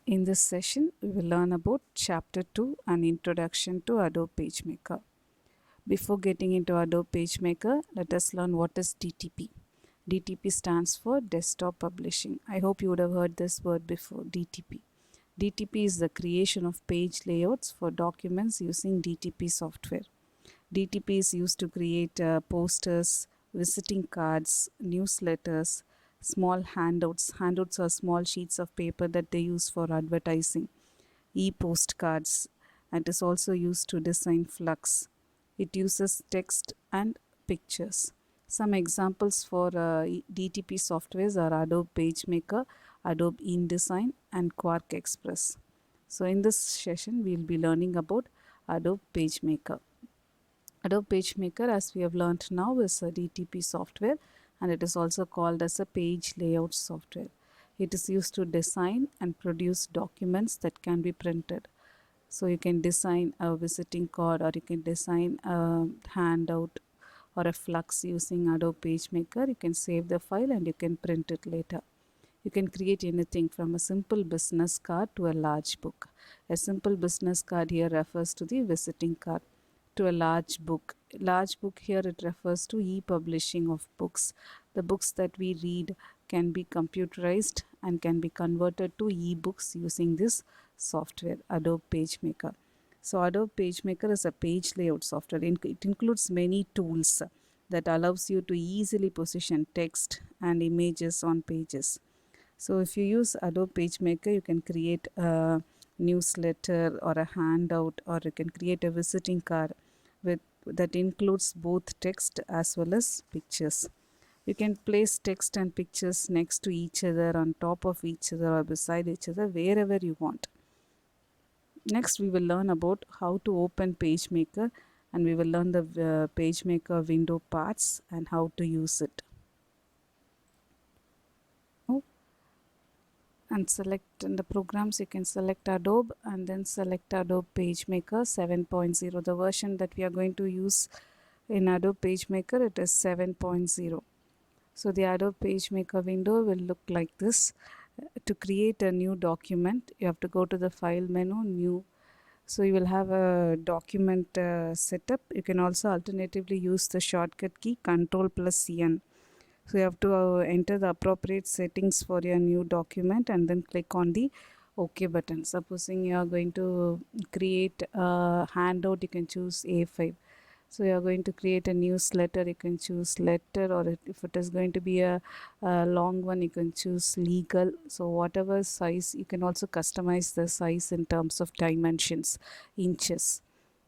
In this session, we will learn about Chapter 2, an introduction to Adobe PageMaker. Before getting into Adobe PageMaker, let us learn what is DTP. DTP stands for Desktop Publishing. I hope you would have heard this word before, DTP. DTP is the creation of page layouts for documents using DTP software. DTP is used to create posters, visiting cards, newsletters, small handouts. Handouts are small sheets of paper that they use for advertising. E-postcards, and is also used to design flux. It uses text and pictures. Some examples for DTP softwares are Adobe PageMaker, Adobe InDesign, and Quark Express. So in this session, we will be learning about Adobe PageMaker. Adobe PageMaker, as we have learnt now, is a DTP software, and it is also called as a page layout software. It is used to design and produce documents that can be printed. So you can design a visiting card, or you can design a handout or a flux using Adobe PageMaker. You can save the file and you can print it later. You can create anything from a simple business card to a large book. A simple business card here refers to the visiting card. To a large book. Large book here, it refers to e-publishing of books. The books that we read can be computerized and can be converted to e-books using this software, Adobe PageMaker. So Adobe PageMaker is a page layout software. It includes many tools that allows you to easily position text and images on pages. So if you use Adobe PageMaker, you can create a newsletter or a handout, or you can create a visiting card with that includes both text as well as pictures. You can place text and pictures next to each other, on top of each other, or beside each other, wherever you want. Next, we will learn about how to open PageMaker, and we will learn the PageMaker window parts and how to use it. And select in the programs, you can select Adobe and then select Adobe PageMaker 7.0. The version that we are going to use in Adobe PageMaker, it is 7.0. So the Adobe PageMaker window will look like this. To create a new document, you have to go to the file menu, new. So you will have a document setup. You can also alternatively use the shortcut key Ctrl+N. So you have to enter the appropriate settings for your new document and then click on the OK button. Supposing you are going to create a handout, you can choose A5. So you are going to create a newsletter, you can choose letter, or if it is going to be a long one, you can choose legal. So whatever size, you can also customize the size in terms of dimensions, inches.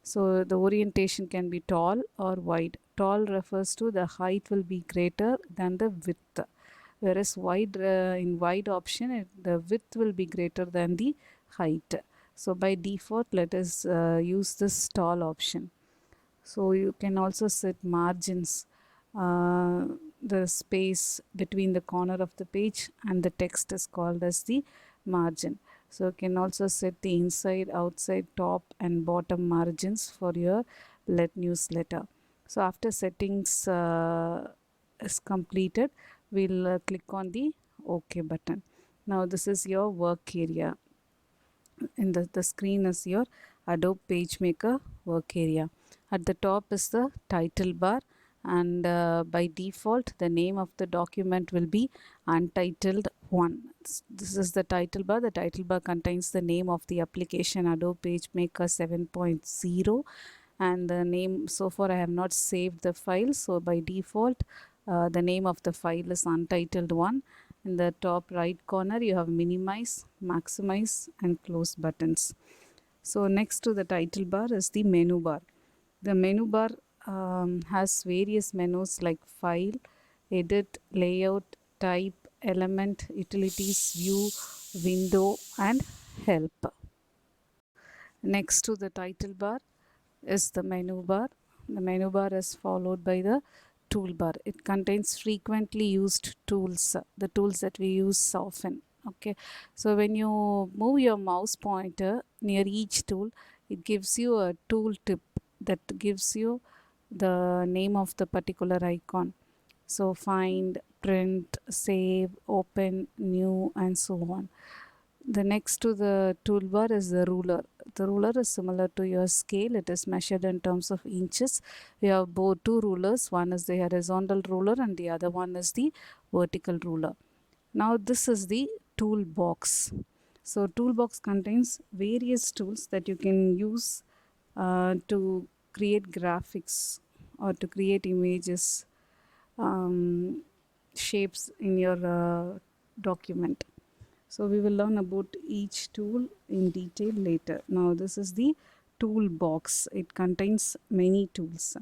So the orientation can be tall or wide. Tall refers to the height will be greater than the width, whereas wide in wide option the width will be greater than the height. So by default, let us use this tall option. So you can also set margins, the space between the corner of the page and the text is called as the margin. So you can also set the inside, outside, top and bottom margins for your newsletter. So after settings is completed, we'll click on the OK button. Now this is your work area. In the screen is your Adobe PageMaker work area. At the top is the title bar, and by default the name of the document will be Untitled 1. This is the title bar. The title bar contains the name of the application Adobe PageMaker 7.0, and the name, so far I have not saved the file, so by default the name of the file is Untitled 1. In the top right corner you have minimize, maximize and close buttons. So next to the title bar is the menu bar. The menu bar has various menus like file, edit, layout, type, element, utilities, view, window and help. Next to the title bar is the menu bar. The menu bar is followed by the toolbar. It contains frequently used tools, the tools that we use often. Okay, so when you move your mouse pointer near each tool, it gives you a tool tip that gives you the name of the particular icon. So find, print, save, open, new and so on. The next to the toolbar is the ruler. The ruler is similar to your scale. It is measured in terms of inches. We have both two rulers. One is the horizontal ruler and the other one is the vertical ruler. Now this is the toolbox. So toolbox contains various tools that you can use to create graphics or to create images, um, shapes in your document. So we will learn about each tool in detail later. Now this is the toolbox. It contains many tools.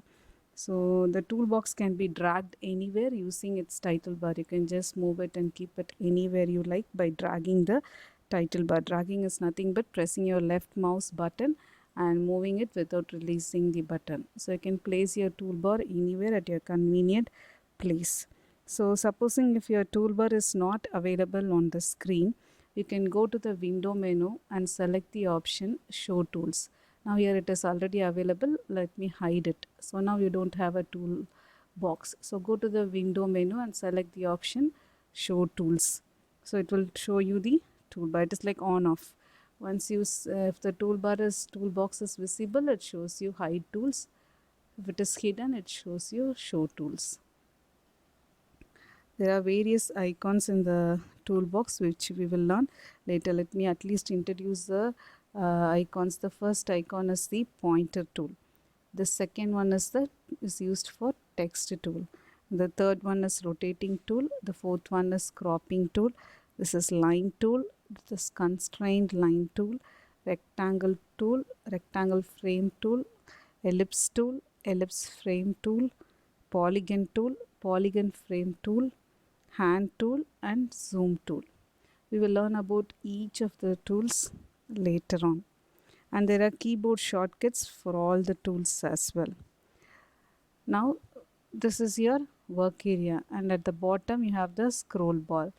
So the toolbox can be dragged anywhere using its title bar. You can just move it and keep it anywhere you like by dragging the title bar. Dragging is nothing but pressing your left mouse button and moving it without releasing the button. So you can place your toolbar anywhere at your convenient place. So supposing if your toolbar is not available on the screen, you can go to the window menu and select the option show tools. Now here it is already available. Let me hide it. So now you don't have a tool box. So go to the window menu and select the option show tools. So it will show you the toolbar. It is like on off. Once you if the toolbox is visible, it shows you hide tools. If it is hidden, it shows you show tools. There are various icons in the toolbox which we will learn later. Let me at least introduce the icons. The first icon is the pointer tool. The second one is used for text tool. The third one is rotating tool. The fourth one is cropping tool. This is line tool. This is constrained line tool. Rectangle tool. Rectangle frame tool. Ellipse tool. Ellipse frame tool. Polygon tool. Polygon frame tool. Hand tool and zoom tool. We will learn about each of the tools later on. And there are keyboard shortcuts for all the tools as well. Now this is your work area and at the bottom you have the scroll bar.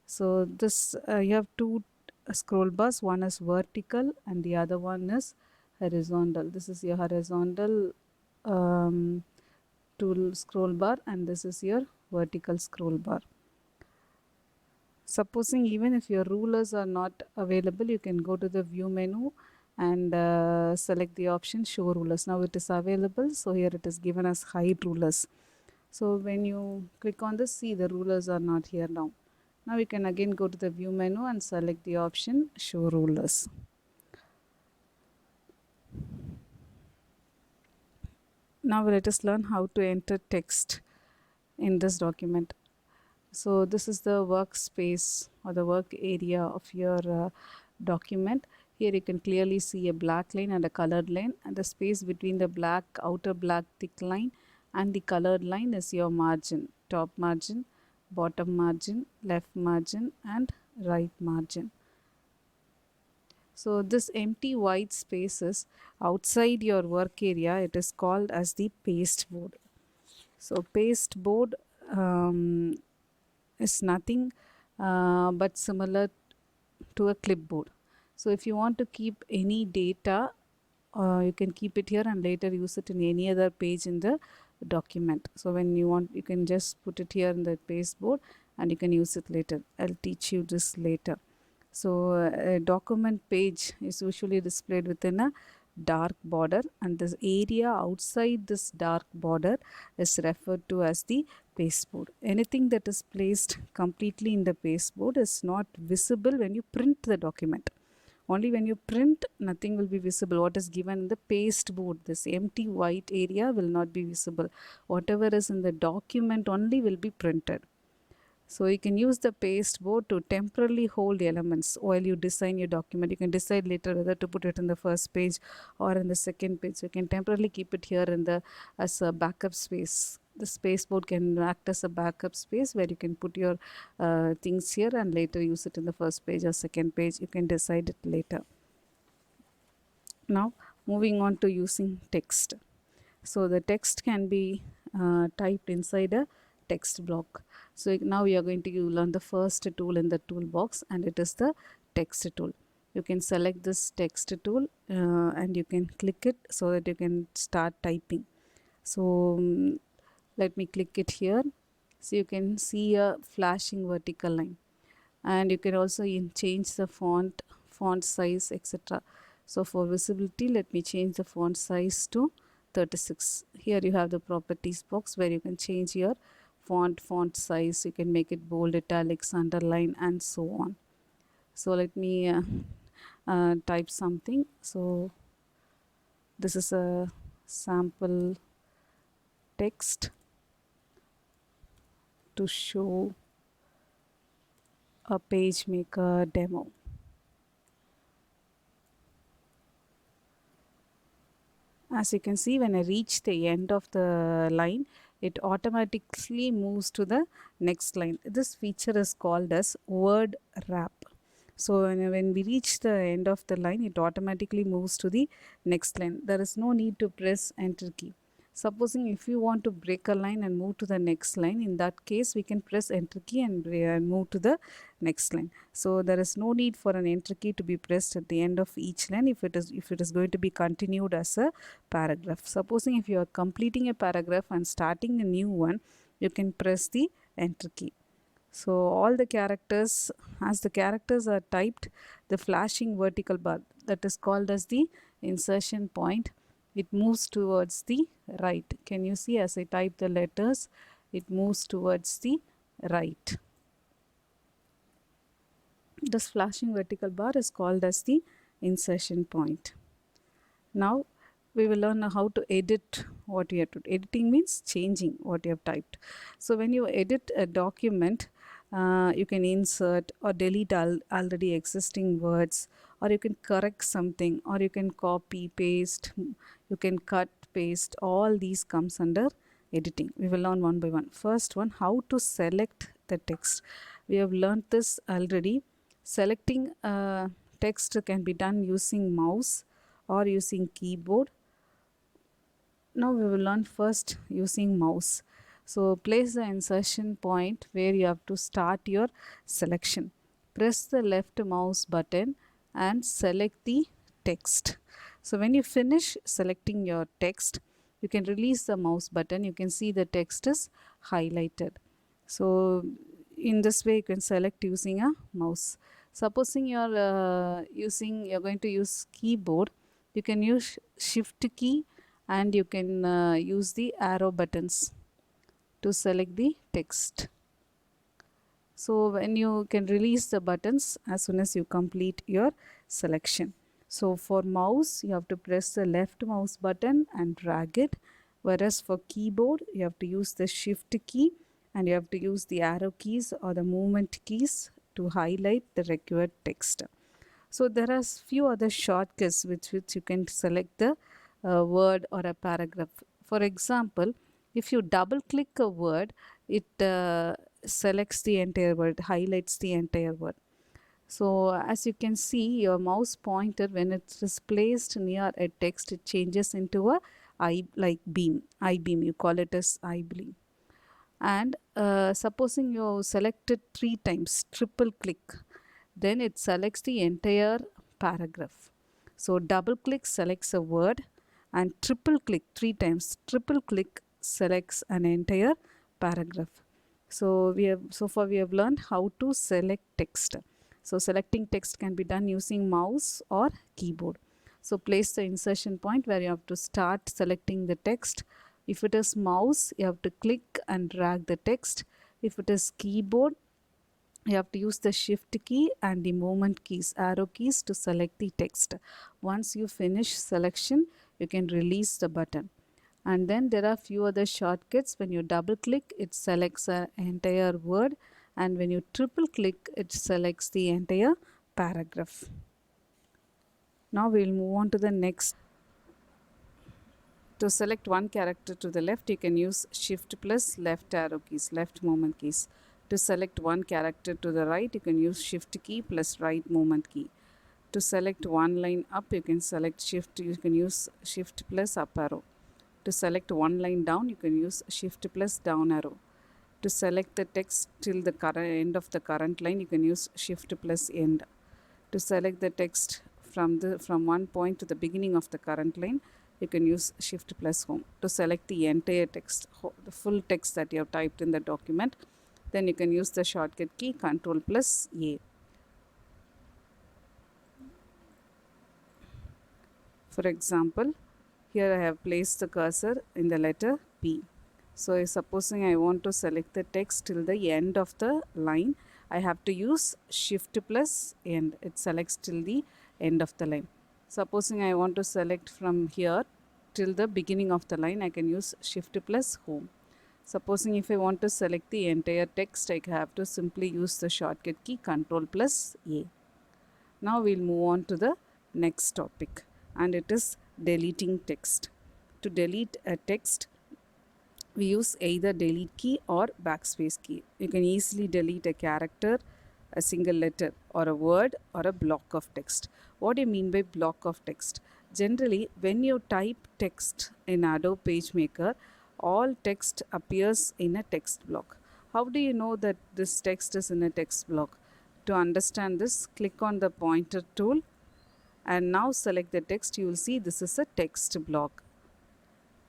So this you have two scroll bars. One is vertical and the other one is horizontal. This is your horizontal tool scroll bar and this is your vertical scroll bar. Supposing even if your rulers are not available, you can go to the view menu and select the option show rulers. Now it is available, so here it is given as hide rulers. So when you click on this, see the rulers are not here now. Now you can again go to the view menu and select the option show rulers. Now let us learn how to enter text in this document. So this is the workspace or the work area of your document. Here you can clearly see a black line and a colored line, and the space between the black outer black thick line and the colored line is your margin. Top margin, bottom margin, left margin and right margin. So this empty white spaces outside your work area, it is called as the pasteboard. So pasteboard is nothing but similar to a clipboard. So if you want to keep any data, you can keep it here and later use it in any other page in the document. So when you want, you can just put it here in the pasteboard and you can use it later. I'll teach you this later. So a document page is usually displayed within a dark border and this area outside this dark border is referred to as the pasteboard. Anything that is placed completely in the pasteboard is not visible when you print the document. Only when you print, nothing will be visible. What is given in the pasteboard, this empty white area will not be visible. Whatever is in the document only will be printed. So you can use the pasteboard to temporarily hold elements while you design your document. You can decide later whether to put it in the first page or in the second page. So you can temporarily keep it here in the as a backup space. The pasteboard can act as a backup space where you can put your things here and later use it in the first page or second page. You can decide it later. Now moving on to using text. So the text can be typed inside a text block. So now we are going to learn the first tool in the toolbox and it is the text tool. You can select this text tool and you can click it so that you can start typing. So let me click it here. So you can see a flashing vertical line. and you can also change the font size, etc. So for visibility, let me change the font size to 36. Here you have the properties box where you can change your font size. You can make it bold, italics, underline, and so on. So let me type something. So this is a sample text to show a PageMaker demo. As you can see, when I reach the end of the line, it automatically moves to the next line. This feature is called as word wrap. So when we reach the end of the line, it automatically moves to the next line. There is no need to press enter key. Supposing if you want to break a line and move to the next line, in that case we can press enter key and move to the next line. So there is no need for an enter key to be pressed at the end of each line if it is going to be continued as a paragraph. Supposing if you are completing a paragraph and starting a new one, you can press the enter key. So all the characters, as the characters are typed, the flashing vertical bar that is called as the insertion point, it moves towards the right. Can you see as I type the letters, it moves towards the right. This flashing vertical bar is called as the insertion point. Now we will learn how to edit what you have to. Editing means changing what you have typed. So when you edit a document, you can insert or delete already existing words, or you can correct something, or you can copy, paste, you can cut, paste. All these comes under editing. We will learn one by one. First one, how to select the text. We have learned this already. Selecting text can be done using mouse or using keyboard. Now we will learn first using mouse. So place the insertion point where you have to start your selection. Press the left mouse button and select the text. So when you finish selecting your text, you can release the mouse button. You can see the text is highlighted. So in this way you can select using a mouse. Supposing you're going to use keyboard, you can use shift key and you can use the arrow buttons to select the text. So when you can release the buttons as soon as you complete your selection. So for mouse, you have to press the left mouse button and drag it, whereas for keyboard you have to use the shift key and you have to use the arrow keys or the movement keys to highlight the required text. So there are few other shortcuts with which you can select the word or a paragraph. For example, if you double click a word, it selects the entire word, highlights the entire word. So as you can see, your mouse pointer, when it is placed near a text, it changes into a eye like beam. Eye beam, you call it as eye beam. And supposing you select it 3 times, triple click, then it selects the entire paragraph. So double click selects a word and triple click 3 times, triple click selects an entire paragraph. So far we have learned how to select text. So selecting text can be done using mouse or keyboard. So place the insertion point where you have to start selecting the text. If it is mouse, you have to click and drag the text. If it is keyboard, you have to use the shift key and the movement keys, arrow keys, to select the text. Once you finish selection, you can release the button. And then there are few other shortcuts. When you double click, it selects an entire word, and when you triple click, it selects the entire paragraph. Now we will move on to the next. To select one character to the left, you can use shift plus left arrow keys, left movement keys. To select one character to the right, you can use shift key plus right movement key. To select one line up, you can use shift plus up arrow. To select one line down, you can use shift plus down arrow. To select the text till the end of the current line, you can use shift plus end. To select the text from one point to the beginning of the current line, you can use shift plus home. To select the entire text, the full text that you have typed in the document, then you can use the shortcut key Ctrl plus A. For example, here I have placed the cursor in the letter P. So supposing I want to select the text till the end of the line, I have to use Shift plus end. It selects till the end of the line. Supposing I want to select from here till the beginning of the line, I can use Shift plus Home. Supposing if I want to select the entire text, I have to simply use the shortcut key Ctrl plus A. Now we'll move on to the next topic, and it is deleting text. To delete a text, we use either delete key or backspace key. You can easily delete a character, a single letter, or a word, or a block of text. What do you mean by block of text? Generally, when you type text in Adobe PageMaker, all text appears in a text block. How do you know that this text is in a text block? To understand this, click on the pointer tool and now select the text. You will see this is a text block.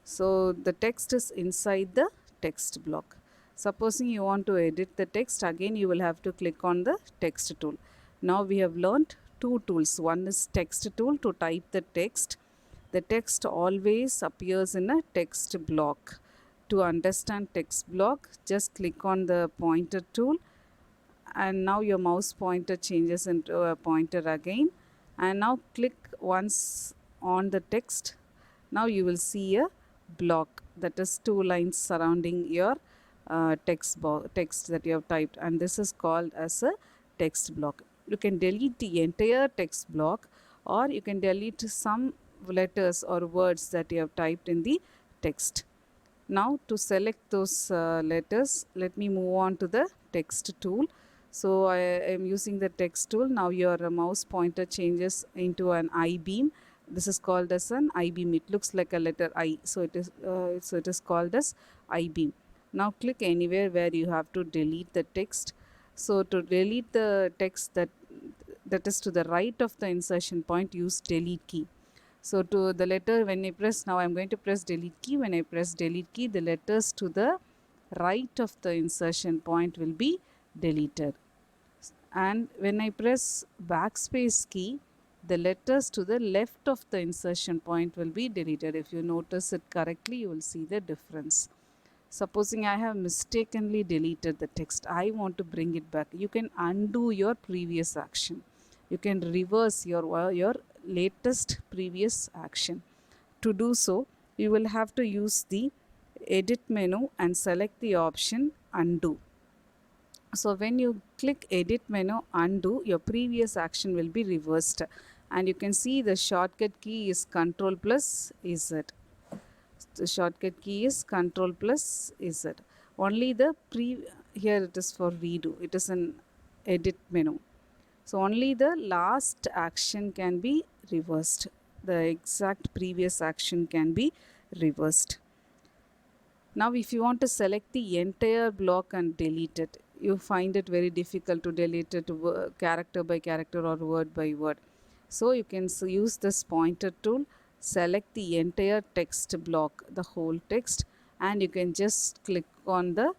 So the text is inside the text block. Supposing you want to edit the text, again you will have to click on the text tool. Now we have learnt two tools. One is text tool to type the text. The text always appears in a text block. To understand text block, just click on the pointer tool, and now your mouse pointer changes into a pointer again, and now click once on the text. Now you will see a block, that is two lines surrounding your text that you have typed, and this is called as a text block. You can delete the entire text block, or you can delete some letters or words that you have typed in the text. Now to select those letters, let me move on to the text tool. So I am using the text tool. Now your mouse pointer changes into an I beam. This is called as an I beam. It looks like a letter I, so it is called as I beam. Now click anywhere where you have to delete the text. So to delete the text that is to the right of the insertion point, use delete key. So to the letter, when I press, now I am going to press delete key. When I press delete key, the letters to the right of the insertion point will be deleted. And when I press backspace key, the letters to the left of the insertion point will be deleted. If you notice it correctly, you will see the difference. Supposing I have mistakenly deleted the text, I want to bring it back. You can undo your previous action. You can reverse your latest previous action. To do so, you will have to use the edit menu and select the option undo. So when you click edit menu undo, your previous action will be reversed, and you can see the shortcut key is Ctrl plus Z. The shortcut key is Ctrl plus Z. Only the here it is for redo. It is an edit menu. So only the last action can be reversed. The exact previous action can be reversed. Now if you want to select the entire block and delete it, you find it very difficult to delete it character by character or word by word. So you can use this pointer tool, select the entire text block, the whole text, and you can just click on the,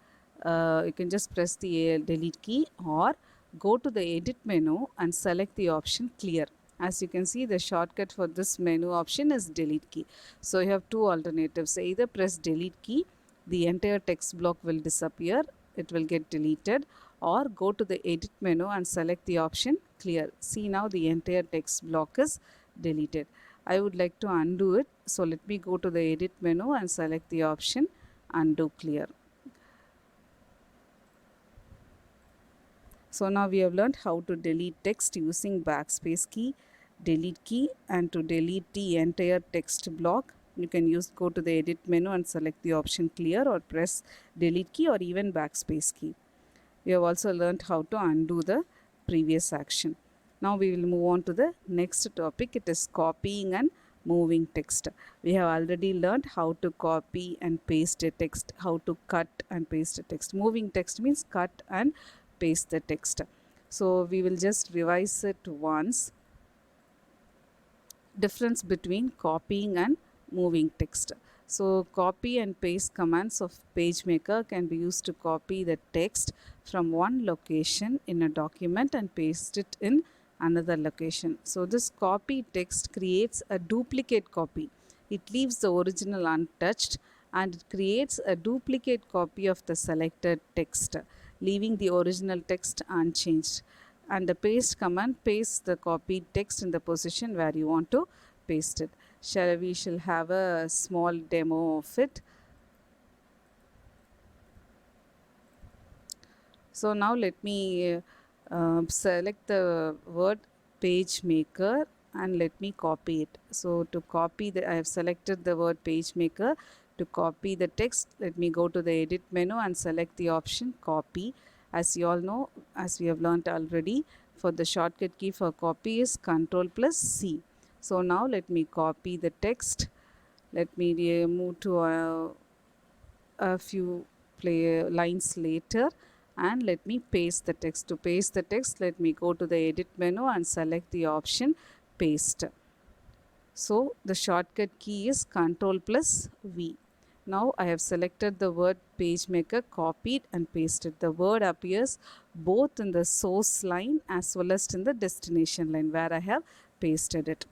you can just press the delete key or go to the edit menu and select the option clear. As you can see, the shortcut for this menu option is delete key. So you have two alternatives. Either press delete key, the entire text block will disappear, it will get deleted, or go to the edit menu and select the option clear. See, now the entire text block is deleted. I would like to undo it, so let me go to the edit menu and select the option undo clear. So now we have learned how to delete text using backspace key, delete key, and to delete the entire text block, you can go to the edit menu and select the option clear, or press delete key or even backspace key. We have also learned how to undo the previous action. Now we will move on to the next topic. It is copying and moving text. We have already learned how to copy and paste a text, how to cut and paste a text. Moving text means cut and paste the text. So we will just revise it once. Difference between copying and moving text. So copy and paste commands of PageMaker can be used to copy the text from one location in a document and paste it in another location. So this copy text creates a duplicate copy. It leaves the original untouched and it creates a duplicate copy of the selected text, leaving the original text unchanged. And the paste command pastes the copied text in the position where you want to paste it. We shall have a small demo of it. So now let me select the word PageMaker and let me copy it. So to copy I have selected the word PageMaker. To copy the text, let me go to the edit menu and select the option copy. As you all know, as we have learnt already, for the shortcut key for copy is Ctrl plus C. So now let me copy the text. Let me move to a few lines later and let me paste the text. To paste the text, let me go to the edit menu and select the option paste. So the shortcut key is Ctrl plus V. Now I have selected the word PageMaker, copied and pasted. The word appears both in the source line as well as in the destination line where I have pasted it.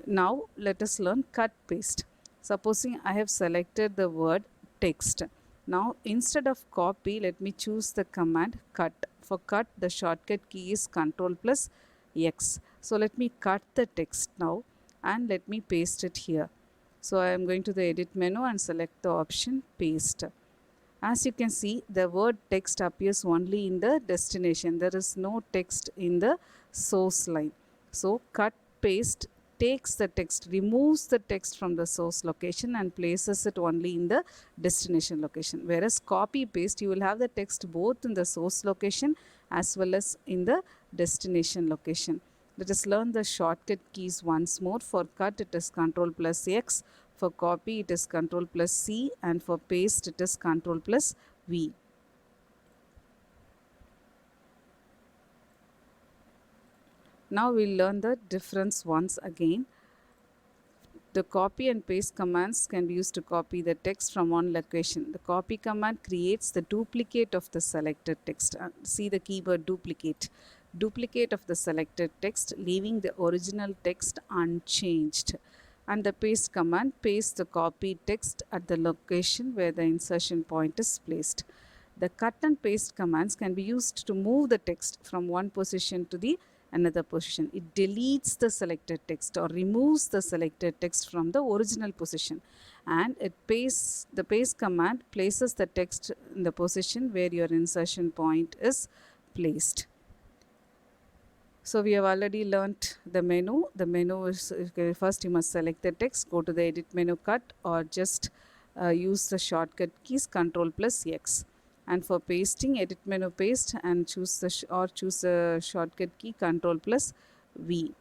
Now let us learn cut paste. Supposing I have selected the word text. Now instead of copy, let me choose the command cut. For cut, the shortcut key is Ctrl plus X. So let me cut the text now and let me paste it here. So I am going to the edit menu and select the option paste. As you can see, the word text appears only in the destination. There is no text in the source line. So cut paste takes the text, removes the text from the source location and places it only in the destination location. Whereas copy paste, you will have the text both in the source location as well as in the destination location. Let us learn the shortcut keys once more. For cut, it is Ctrl plus X. For copy, it is Ctrl plus C. And for paste, it is Ctrl plus V. Now we'll learn the difference once again. The copy and paste commands can be used to copy the text from one location. The copy command creates the duplicate of the selected text. See the keyword duplicate. Duplicate of the selected text, leaving the original text unchanged. And the paste command pastes the copied text at the location where the insertion point is placed. The cut and paste commands can be used to move the text from one position to the another position. It deletes the selected text or removes the selected text from the original position, and the paste command places the text in the position where your insertion point is placed. So we have already learnt the menu. The menu is, first you must select the text, go to the edit menu, cut, or just use the shortcut keys Ctrl plus X. And for pasting, edit menu paste and choose the shortcut key Ctrl plus V.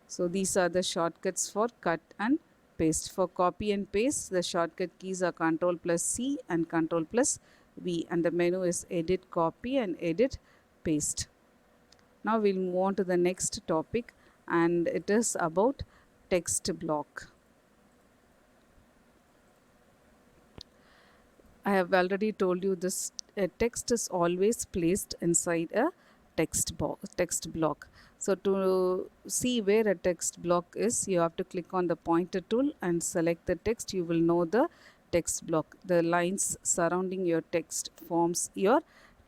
So these are the shortcuts for cut and paste. For copy and paste, the shortcut keys are Ctrl plus C and Ctrl plus V, and the menu is edit copy and edit paste. Now we'll move on to the next topic, and it is about text block. I have already told you this text is always placed inside a text block. So to see where a text block is, you have to click on the pointer tool and select the text. You will know the text block. The lines surrounding your text forms your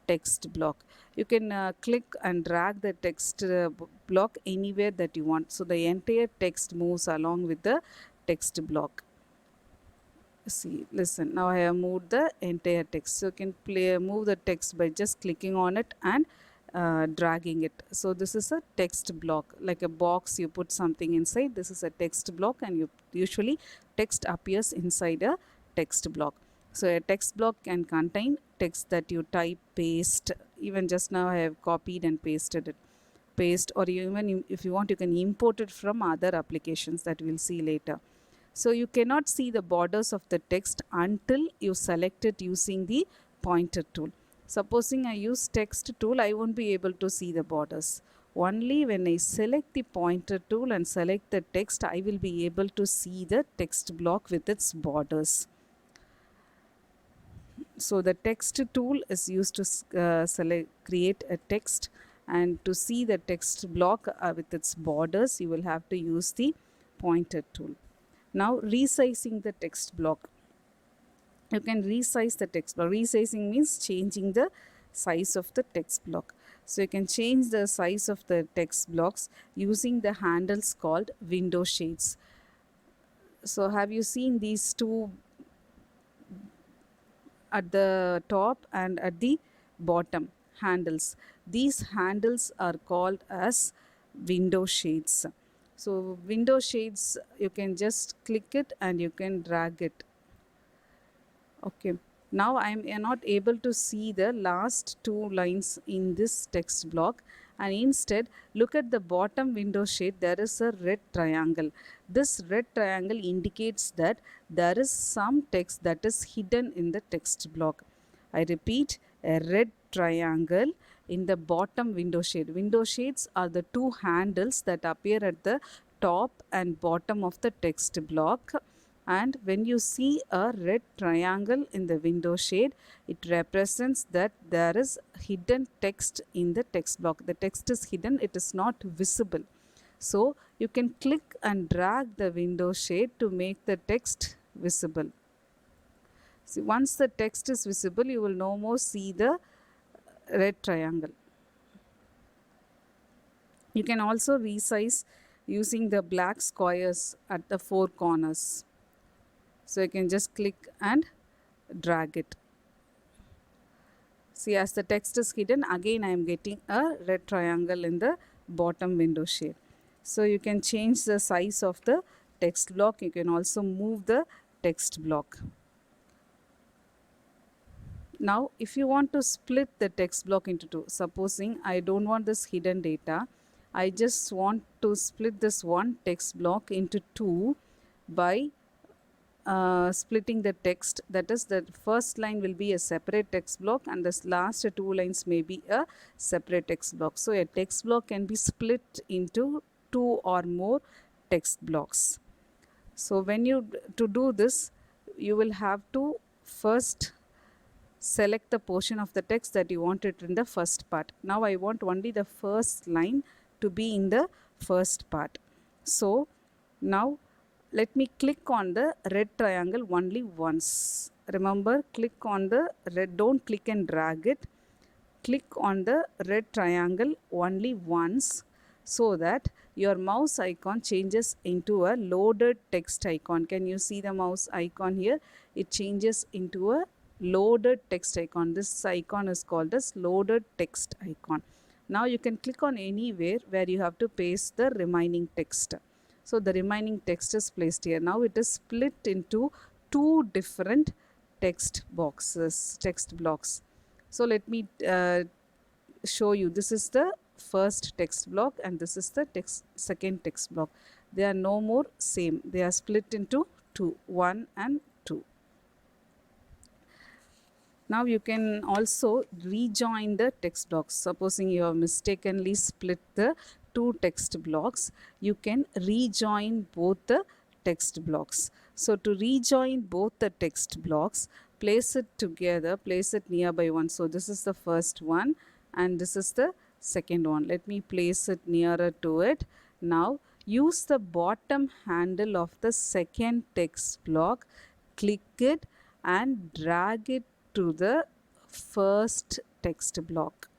text block. You can click and drag the text block anywhere that you want. So the entire text moves along with the text block. See, listen, now I have moved the entire text. So you can move the text by just clicking on it and dragging it. So this is a text block, like a box you put something inside. This is a text block, and usually text appears inside a text block. So a text block can contain text that you type, paste. Even just now I have copied and pasted it. Paste, or even if you want, you can import it from other applications that we'll see later. So you cannot see the borders of the text until you select it using the pointer tool. Supposing I use text tool, I won't be able to see the borders. Only when I select the pointer tool and select the text, I will be able to see the text block with its borders. So the text tool is used to create a text, and to see the text block with its borders, you will have to use the pointer tool. Now resizing the text block. You can resize the text block. Resizing means changing the size of the text block. So you can change the size of the text blocks using the handles called window shades. So have you seen these two at the top and at the bottom handles? These handles are called as window shades. So window shades, you can just click it and you can drag it. Okay, now I am not able to see the last two lines in this text block, and instead look at the bottom window shade. There is a red triangle. This red triangle indicates that there is some text that is hidden in the text block. I repeat, a red triangle in the bottom window shade. Window shades are the two handles that appear at the top and bottom of the text block, and when you see a red triangle in the window shade, it represents that there is hidden text in the text block. The text is hidden, it is not visible. So you can click and drag the window shade to make the text visible. See, once the text is visible, you will no more see the red triangle. You can also resize using the black squares at the four corners. So you can just click and drag it. See, as the text is hidden, again I am getting a red triangle in the bottom window shade. So you can change the size of the text block. You can also move the text block. Now, if you want to split the text block into two, supposing I don't want this hidden data, I just want to split this one text block into two by splitting the text. That is, the first line will be a separate text block and the last two lines may be a separate text block. So a text block can be split into two or more text blocks. So when you to do this, you will have to first select the portion of the text that you want it in the first part. Now I want only the first line to be in the first part. So now let me click on the red triangle only once. Remember, click on the red, don't click and drag it. Click on the red triangle only once, so that your mouse icon changes into a loaded text icon. Can you see the mouse icon here? It changes into a loaded text icon. This icon is called as loaded text icon. Now you can click on anywhere where you have to paste the remaining text. So the remaining text is placed here. Now it is split into two different text boxes, text blocks. So let me show you. This is the first text block and this is the second text block. They are no more same. They are split into two, 1 and 2. Now you can also rejoin the text blocks. Supposing you have mistakenly split the two text blocks, you can rejoin both the text blocks. So to rejoin both the text blocks, place it together, place it nearby one. So this is the first one and this is the second one. Let me place it nearer to it. Now use the bottom handle of the second text block, click it and drag it to the first text block.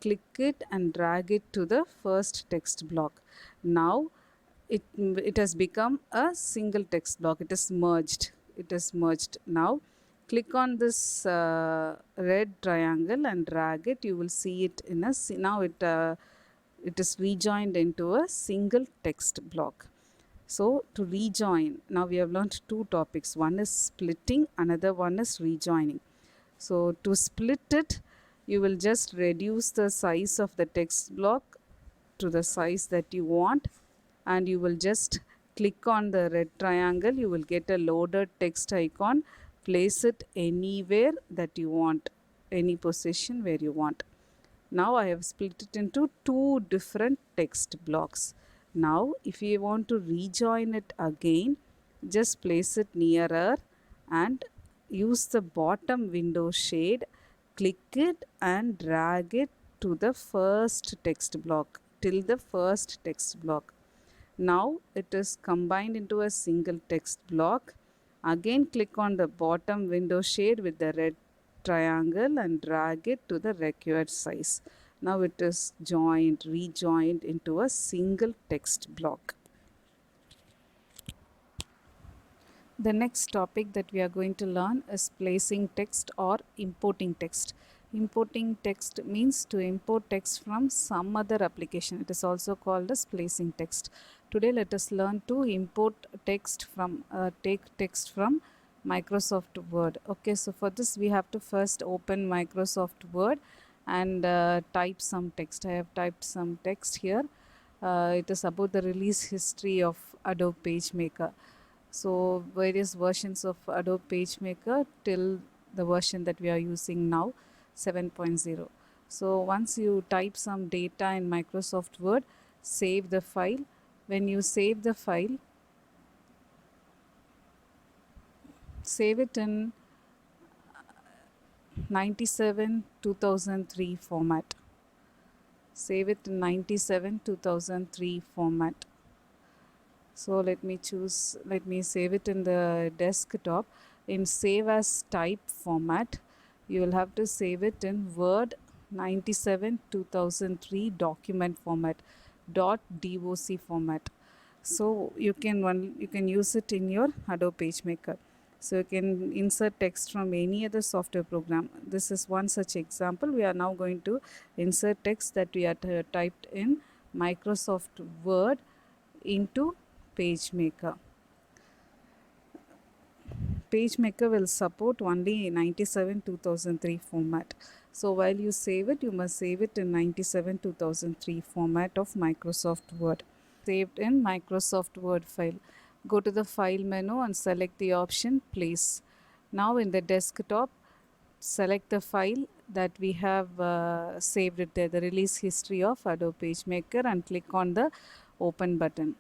Click it and drag it to the first text block. Now it has become a single text block. It is merged. It is merged. Now click on this red triangle and drag it. You will see it in a now it is rejoined into a single text block. So to rejoin, now we have learned two topics. One is splitting, another one is rejoining. So to split it, you will just reduce the size of the text block to the size that you want, and you will just click on the red triangle. You will get a loaded text icon. Place it anywhere that you want, any position where you want. Now I have split it into two different text blocks. Now if you want to rejoin it again, just place it nearer and use the bottom window shade, click it and drag it to the first text block, till the first text block. Now it is combined into a single text block. Again click on the bottom window shade with the red triangle and drag it to the required size. Now it is rejoined into a single text block. The next topic that we are going to learn is placing text or importing text. Importing text means to import text from some other application. It is also called as placing text. Today let us learn to import text from take text from Microsoft Word. Okay, so for this we have to first open Microsoft Word and type some text. I have typed some text here. It is about the release history of Adobe PageMaker. So various versions of Adobe PageMaker till the version that we are using now, 7.0. So once you type some data in Microsoft Word, save the file. When you save the file, save it in 97 2003 format. Save it in 97 2003 format. So let me save it in the desktop in save as type format. You will have to save it in Word 97 2003 document format, .doc format. So you can use it in your Adobe PageMaker. So you can insert text from any other software program. This is one such example. We are now going to insert text that we had typed in Microsoft Word into PageMaker. PageMaker will support only 97 2003 format. So while you save it, you must save it in 97 2003 format of Microsoft Word. Saved in Microsoft Word file. Go to the file menu and select the option place. Now in the desktop, select the file that we have saved it there, the release history of Adobe PageMaker, and click on the open button.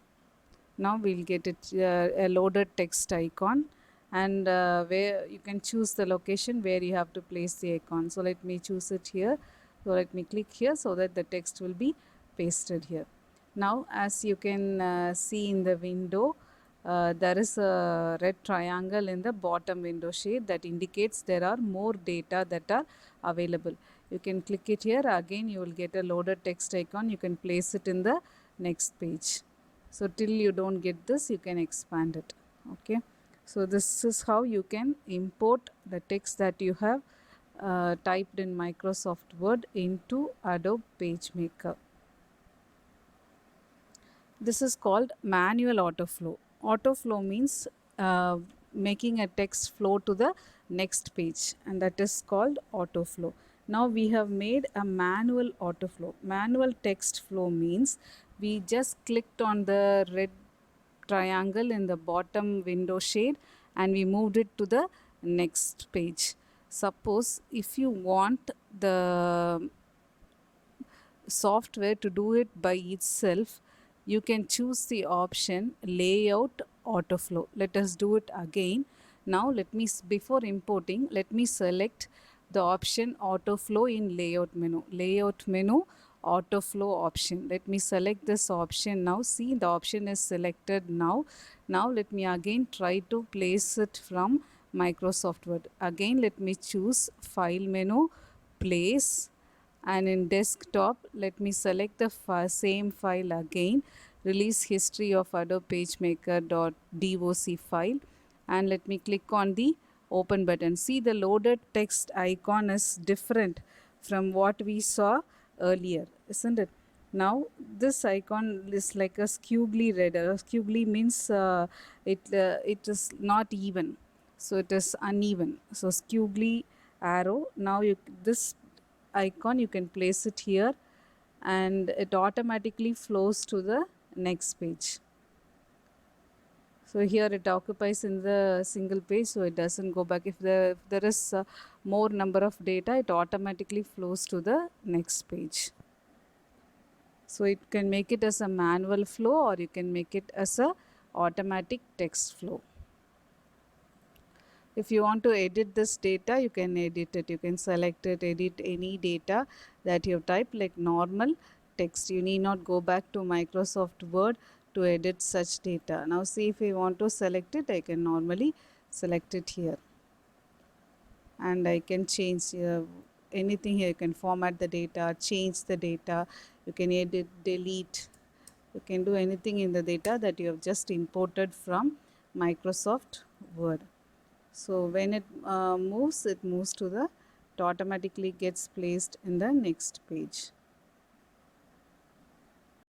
Now we'll get it a loaded text icon, and where you can choose the location where you have to place the icon. So let me choose it here. So let me click here so that the text will be pasted here. Now as you can see in the window, there is a red triangle in the bottom window shade that indicates there are more data that are available. You can click it here. Again you will get a loaded text icon. You can place it in the next page. So till you don't get this, you can expand it. Okay, so this is how you can import the text that you have typed in Microsoft Word into Adobe PageMaker. This is called manual autoflow. Autoflow means making a text flow to the next page, and that is called autoflow. Now we have made a manual autoflow. Manual text flow means we just clicked on the red triangle in the bottom window shade and we moved it to the next page. Suppose if you want the software to do it by itself, you can choose the option layout autoflow. Let us do it again. Now before importing, let me select the option autoflow in layout menu autoflow option. Let me select this option now. See, the option is selected now. Now let me again try to place it from Microsoft Word. Again let me choose file menu, place, and in desktop let me select the same file again, release history of Adobe PageMaker.doc file, and let me click on the open button. See, the loaded text icon is different from what we saw earlier, isn't it? Now this icon is like a squiggly red. Squiggly means it is not even, so it is uneven. So squiggly arrow. Now this icon you can place it here and it automatically flows to the next page. So here it occupies in the single page, so it doesn't go back. If there is more number of data, it automatically flows to the next page. So it can make it as a manual flow, or you can make it as a automatic text flow. If you want to edit this data, you can edit it. You can select it, edit any data that you type, like normal text. You need not go back to Microsoft Word to edit such data. Now see, if I want to select it, I can normally select it here. And I can change anything here. You can format the data, change the data, you can edit, delete. You can do anything in the data that you have just imported from Microsoft Word. So when it moves to the, it automatically gets placed in the next page.